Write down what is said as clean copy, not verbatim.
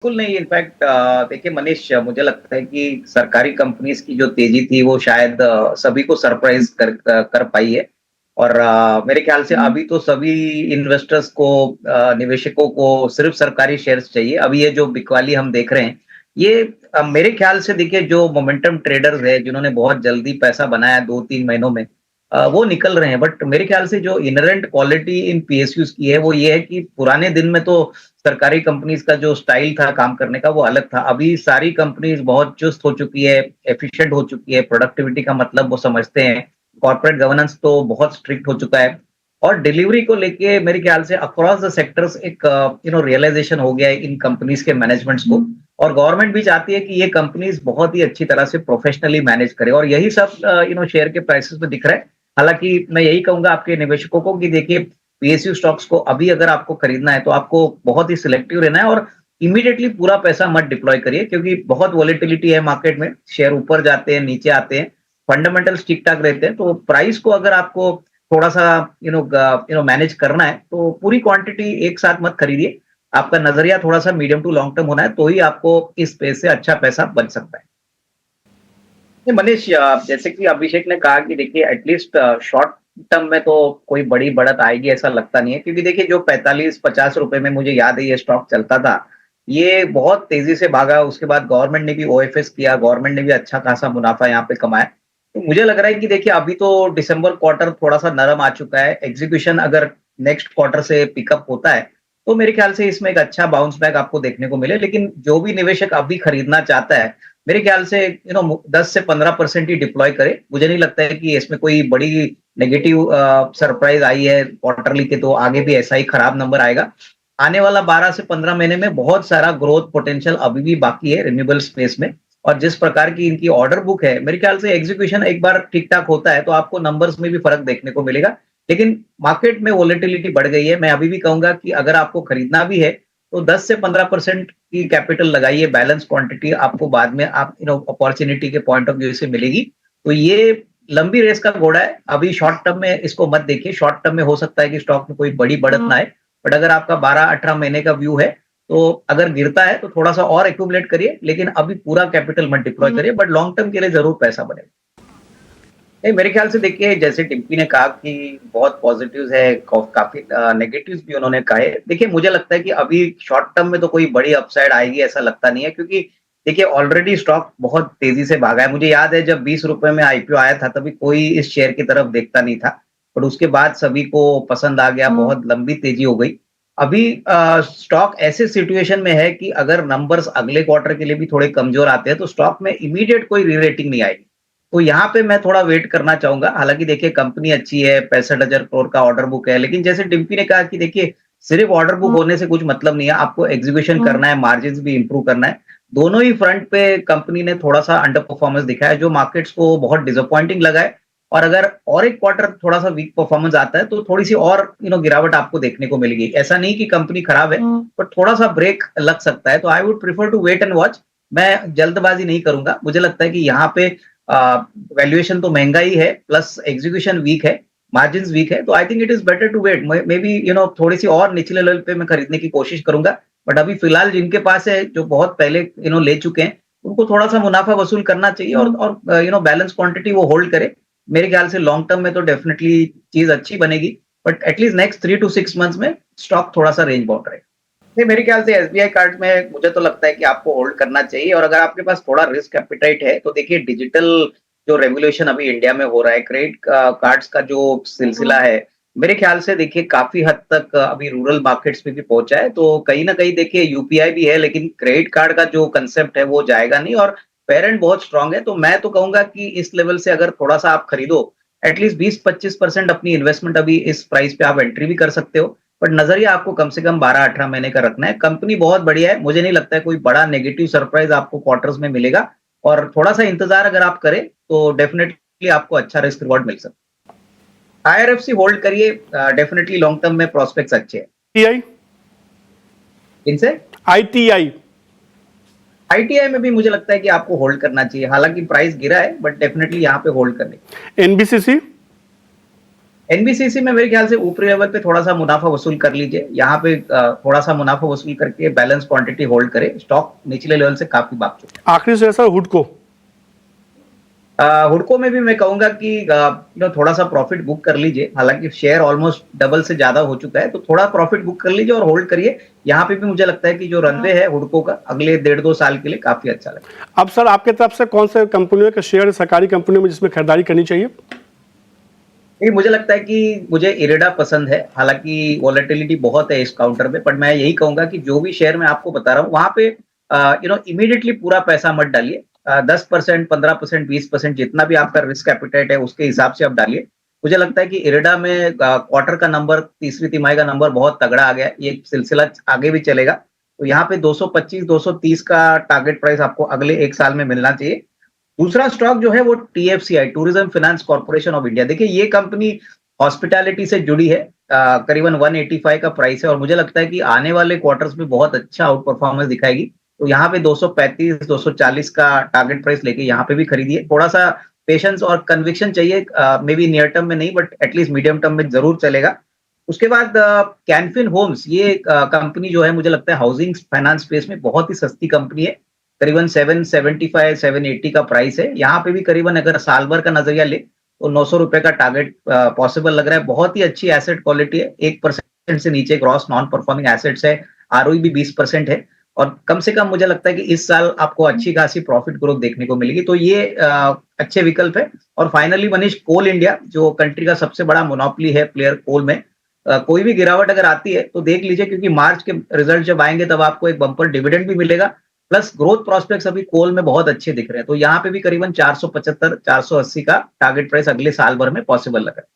बिल्कुल नहीं, इनफैक्ट देखिए मनीष, मुझे लगता है कि सरकारी कंपनीज़ की जो तेज़ी थी वो शायद सभी को सरप्राइज़ कर पाई है। और मेरे ख़्याल से अभी तो सभी इन्वेस्टर्स को, निवेशकों को सिर्फ़ सरकारी शेयर्स चाहिए। अभी ये जो बिकवाली हम देख रहे हैं, ये मेरे ख़्याल से देखिए जो मोमेंटम ट्रेडर्स हैं, जिन्होंने बहुत जल्दी पैसा बनाया 2-3 महीनों में, वो निकल रहे हैं। बट मेरे ख़्याल से जो इन्हेरेंट क्वालिटी इन पीएसयूज़ की है, वो ये है कि पुराने दिन में तो सरकारी कंपनीज़ का जो स्टाइल था काम करने का वो अलग था। अभी सारी कंपनीज़ बहुत चुस्त हो चुकी है, एफिशिएंट हो चुकी है, प्रोडक्टिविटी का मतलब वो समझते हैं। कॉर्पोरेट गवर्नेंस तो बहुत स्ट्रिक्ट हो चुका है और डिलीवरी को लेके मेरे ख्याल से अक्रॉस द सेक्टर्स एक रियलाइज़ेशन हो गया है इन कंपनीज़ के मैनेजमेंट्स को। और गवर्नमेंट भी चाहती है कि ये कंपनीज़ बहुत ही अच्छी तरह से प्रोफेशनली मैनेज करें और यही सब शेयर के प्राइसेज़ में दिख रहा है। हालाँकि मैं यही कहूँगा आपके निवेशकों को कि देखिए पीएसयू स्टॉक्स को अभी अगर आपको खरीदना है तो आपको बहुत ही सिलेक्टिव रहना है और इमीडिएटली पूरा पैसा मत डिप्लॉय करिए क्योंकि बहुत वोलेटिलिटी है मार्केट में, शेयर ऊपर जाते हैं, नीचे आते हैं, फंडामेंटल्स ठीक-ठाक रहते हैं, तो प्राइस को अगर आपको थोड़ा-सा मैनेज करना है, तो पूरी क्वांटिटी एक साथ मत खरीदिए। आपका नज़रिया थोड़ा-सा मीडियम टू लॉन्ग टर्म होना है, तो ही आपको इस स्पेस से अच्छा पैसा बन सकता है। नहीं मनीष, जैसे कि अभिषेक ने कहा कि देखिए एटलीस्ट शॉर्ट टर्म में तो कोई बड़ी बढ़त आएगी ऐसा लगता नहीं है क्योंकि देखिए जो 45-50 रुपए में मुझे याद है ये स्टॉक चलता था, ये बहुत तेजी से भागा। उसके बाद गवर्नमेंट ने भी ओएफएस किया, गवर्नमेंट ने भी अच्छा खासा मुनाफा यहाँ पे कमाया। तो मुझे लग रहा है कि देखिए अभी तो दिसंबर क्वार्टर थोड़ा-सा नरम आ चुका है, एग्जीक्यूशन अगर नेक्स्ट क्वार्टर से पिकअप होता है, तो मेरे ख्याल से इसमें एक अच्छा बाउंस बैक आपको देखने को मिले। लेकिन जो भी निवेशक अभी खरीदना चाहता है, मेरे ख्याल से 10 से 15% ही डिप्लॉय करे। मुझे नहीं लगता है कि इसमें कोई बड़ी नेगेटिव सरप्राइज़ आई है क्वार्टरली के तो आगे भी ऐसा ही खराब नंबर आएगा। आने वाला 12 से 15 महीने में बहुत सारा ग्रोथ पोटेंशियल अभी भी बाकी है रिन्यूएबल स्पेस में और जिस प्रकार की इनकी ऑर्डर बुक है, मेरे ख्याल से एग्जीक्यूशन एक बार ठीक-ठाक होता है, तो आपको नंबर्स में भी फ़र्क देखने को मिलेगा। लेकिन मार्केट में वोलेटिलिटी बढ़ गई है। मैं अभी भी कहूँगा कि अगर आपको खरीदना भी है, तो 10 से 15% की कैपिटल लगाइए, बैलेंस क्वांटिटी आपको बाद में आप अपॉर्च्युनिटी के पॉइंट ऑफ व्यू से मिलेगी। तो ये लंबी रेस का घोड़ा है, अभी शॉर्ट टर्म में इसको मत देखिए, शॉर्ट टर्म में हो सकता है कि स्टॉक में कोई बड़ी बढ़त ना आए, बट अगर आपका 12-18 महीने का व्यू है, तो अगर गिरता है तो थोड़ा-सा और एक्यूमुलेट करिए, लेकिन अभी पूरा कैपिटल मत डिप्लॉय करिए, बट लॉन्ग टर्म के लिए ज़रूर पैसा बनेगा। नहीं, मेरे ख्याल से देखिए जैसे टिम्पी ने कहा कि बहुत पॉजिटिव्स है, काफ़ी नेगेटिव्स भी उन्होंने कहे। देखिए मुझे लगता है कि अभी शॉर्ट टर्म में तो कोई बड़ी अपसाइड आएगी ऐसा लगता नहीं है क्योंकि देखिए ऑलरेडी स्टॉक बहुत तेज़ी से भागा है। मुझे याद है जब ₹20 में आईपीओ आया था तभी कोई इस शेयर की तरफ देखता नहीं था। पर उसके बाद सभी को पसंद आ गया, बहुत लंबी तेज़ी हो गई। अभी स्टॉक ऐसे सिचुएशन में है कि अगर नंबर्स अगले क्वार्टर के लिए भी थोड़े कमज़ोर आते हैं तो स्टॉक में इमीडिएट कोई री-रेटिंग नहीं आएगी। तो यहाँ पे मैं थोड़ा वेट करना चाहूँगा। हालाँकि देखिए कंपनी अच्छी है, 65,000 करोड़ का ऑर्डर बुक है, लेकिन जैसे डिम्पी ने कहा कि देखिए सिर्फ़ ऑर्डर बुक होने से कुछ मतलब नहीं है, आपको एग्ज़ीक्यूशन करना है, मार्जिन्स भी इम्प्रूव करना है। दोनों ही फ्रंट पे कंपनी ने थोड़ा-सा अंडर परफॉर्मेंस दिखाया है, जो मार्केट्स को बहुत डिसअपॉइंटिंग लगा है और अगर और एक क्वार्टर थोड़ा-सा वीक परफॉर्मेंस आता है, तो थोड़ी-सी और गिरावट आपको देखने को मिलेगी। ऐसा नहीं कि कंपनी खराब है, बट थोड़ा-सा ब्रेक लग सकता है, तो I would prefer to wait and watch. मैं जल्दबाज़ी नहीं करूँगा। मुझे लगता है कि यहाँ पे वैल्यूएशन तो महँगा ही है, प्लस एग्जीक्यूशन वीक है, मार्जिन्स वीक है, तो I think it is better to wait. Maybe थोड़ी-सी और निचले लेवल पे मैं खरीदने की कोशिश करूँगा। बट अभी फिलहाल जिनके पास है, जो बहुत पहले ले चुके हैं, उनको थोड़ा-सा मुनाफ़ा वसूल करना चाहिए और बैलेंस क्वांटिटी वो होल्ड करें। मेरे ख्याल से लॉन्ग टर्म में तो डेफिनिटली चीज़ अच्छी बनेगी, but at least next 3 to 6 months में स्टॉक थोड़ा-सा रेंज बाउंड रहेगा। नहीं, मेरे ख्याल से एसबीआई कार्ड में मुझे तो लगता है कि आपको होल्ड करना चाहिए और अगर आपके पास थोड़ा रिस्क एपेटाइट है, तो देखिए डिजिटल जो रेवोल्यूशन अभी इंडिया में हो रहा है, क्रेडिट कार्ड्स का जो सिलसिला है, मेरे ख्याल से देखिए काफ़ी हद तक अभी रूरल मार्केट्स में भी पहुँचा है। तो कहीं न कहीं देखिए यूपीआई भी है, लेकिन क्रेडिट कार्ड का जो कांसेप्ट है, वो जाएगा नहीं और पेरेंट बहुत स्ट्रॉन्ग है। तो मैं तो कहूँगा कि इस लेवल से अगर थोड़ा-सा आप खरीदो, एटलीस्ट 20-25% अपनी इन्वेस्टमेंट अभी इस प्राइस पे आप एंट्री भी कर सकते हो। बट नज़रिया आपको कम से कम 12-18 महीने का रखना है। कंपनी बहुत बढ़िया है, मुझे नहीं लगता है कोई बड़ा नेगेटिव सरप्राइज़ आपको क्वार्टर्स में मिलेगा और थोड़ा-सा इंतज़ार अगर आप करें, तो डेफिनिटली आपको अच्छा रिस्क रिवॉर्ड मिल सकता है। आईआरएफसी होल्ड करिए, डेफिनिटली लॉन्ग टर्म में प्रॉस्पेक्ट्स अच्छे हैं। टीआई इनसे आईटीआई आईटीआई में भी मुझे लगता है कि आपको होल्ड करना चाहिए। हालाँकि प्राइस गिरा है, बट डेफिनिटली यहाँ पे होल्ड करने एनबीसीसी एनबीसीसी में मेरे ख्याल से ऊपरी लेवल पे थोड़ा-सा मुनाफ़ा वसूल कर लीजिए। यहाँ पे थोड़ा-सा मुनाफ़ा वसूल करके बैलेंस क्वांटिटी होल्ड करें। स्टॉक निचले लेवल से काफ़ी भाग चुका है। आखिरी से सर हुडको। हुडको में भी मैं कहूँगा कि थोड़ा-सा प्रॉफिट बुक कर लीजिए। हालाँकि शेयर ऑलमोस्ट डबल से ज़्यादा हो चुका है, तो थोड़ा प्रॉफिट बुक कर लीजिए और होल्ड करिए। यहाँ पे भी मुझे लगता है कि जो रनवे है हुडको का अगले 1.5-2 साल के लिए काफ़ी अच्छा लगेगा। अब सर आपके तरफ से कौन से कंपनियों के शेयर सरकारी कंपनियों में जिसमें खरीदारी करनी चाहिए? नहीं, मुझे लगता है कि मुझे इरेडा पसंद है। हालाँकि वोलेटिलिटी बहुत है इस काउंटर में, बट मैं यही कहूँगा कि जो भी शेयर मैं आपको बता रहा हूँ, वहाँ पे इमीडिएटली पूरा पैसा मत डालिए। 10%, 15%, 20% जितना भी आपका रिस्क एपेटाइट है, उसके हिसाब से आप डालिए। मुझे लगता है कि इरेडा में क्वार्टर का नंबर, तीसरी तिमाही का नंबर बहुत तगड़ा आ गया है। ये सिलसिला आगे भी चलेगा। तो यहाँ पे 225, 230 का टारगेट प्राइस आपको अगले 1 साल में मिलना चाहिए। दूसरा स्टॉक जो है वो TFCI, tourism finance corporation of India. देखिए ये कंपनी हॉस्पिटैलिटी से जुड़ी है। करीबन 185 का प्राइस है और मुझे लगता है कि आने वाले क्वार्टर्स में बहुत अच्छा आउट परफॉर्मेंस दिखाएगी। तो यहाँ पे 235, 240 का टारगेट प्राइस लेके यहाँ पे भी खरीदिए। थोड़ा-सा पेशेंस और कन्विक्शन चाहिए, मे बी नियर टर्म में नहीं बट एटलीस्ट मीडियम टर्म में ज़रूर चलेगा। उसके बाद कैनफिन होम्स, ये कंपनी जो है मुझे लगता है हाउसिंग फाइनेंस स्पेस में बहुत ही सस्ती कंपनी है। करीबन 775, 780 का प्राइस है। यहाँ पे भी करीबन अगर साल भर का नज़रिया ले तो ₹900 का टारगेट पॉसिबल लग रहा है। बहुत ही अच्छी एसेट क्वालिटी है। 1% से नीचे ग्रॉस नॉन परफॉर्मिंग एसेट्स है। आरओई भी 20% है और कम से कम मुझे लगता है कि इस साल आपको अच्छी खासी प्रॉफिट ग्रोथ देखने को मिलेगी। तो ये अच्छे विकल्प है। और फाइनली मनीष, कोल इंडिया जो कंट्री का सबसे बड़ा मोनोपोली है प्लेयर कोल में, कोई भी गिरावट अगर आती है तो देख लीजिए, क्योंकि मार्च के रिजल्ट जब आएँगे तब आपको एक बम्पर डिविडेंड भी मिलेगा। प्लस ग्रोथ प्रॉस्पेक्ट्स अभी कोल में बहुत अच्छे दिख रहे हैं। तो यहाँ पे भी करीबन 475, 480 का टारगेट प्राइस अगले साल भर में पॉसिबल लग रहा है।